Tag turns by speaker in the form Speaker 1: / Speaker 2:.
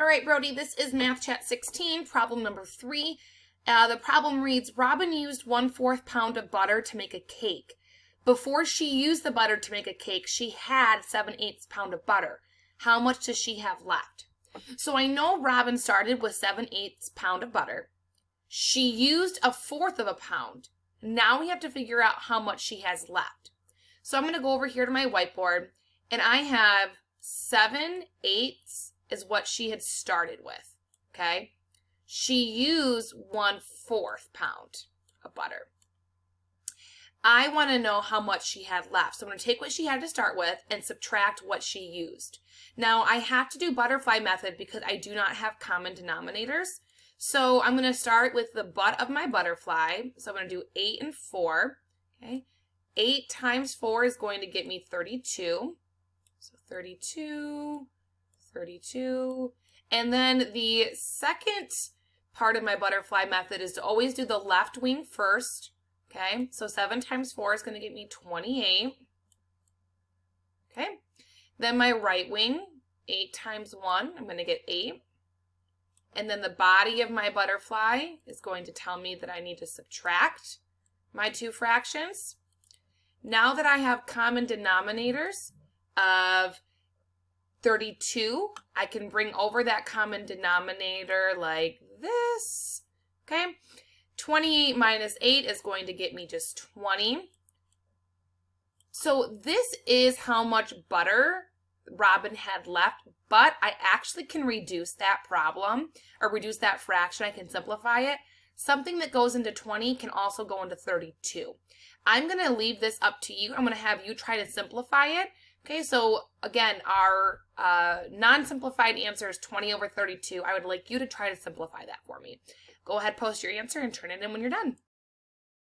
Speaker 1: All right, Brody, this is Math Chat 16, problem number 3. The problem reads, Robin used 1/4 pound of butter to make a cake. Before she used the butter to make a cake, she had 7/8 pound of butter. How much does she have left? So I know Robin started with 7/8 pound of butter. She used 1/4 of a pound. Now we have to figure out how much she has left. So I'm going to go over here to my whiteboard, and I have 7/8 is what she had started with, okay? She used 1/4 pound of butter. I want to know how much she had left. So I'm going to take what she had to start with and subtract what she used. Now I have to do butterfly method because I do not have common denominators. So I'm going to start with the butt of my butterfly. So I'm going to do 8 and 4, okay? 8 times 4 is going to get me 32. So 32, 32. And then the second part of my butterfly method is to always do the left wing first. Okay, so 7 times 4 is going to get me 28. Okay, then my right wing, 8 times 1, I'm going to get 8. And then the body of my butterfly is going to tell me that I need to subtract my two fractions. Now that I have common denominators of 32, I can bring over that common denominator like this, okay? 28 minus 8 is going to get me just 20. So this is how much butter Robin had left, but I actually can reduce that problem, or reduce that fraction. I can simplify it. Something that goes into 20 can also go into 32. I'm going to leave this up to you. I'm going to have you try to simplify it. Okay, so again, our non-simplified answer is 20 over 32. I would like you to try to simplify that for me. Go ahead, post your answer, and turn it in when you're done.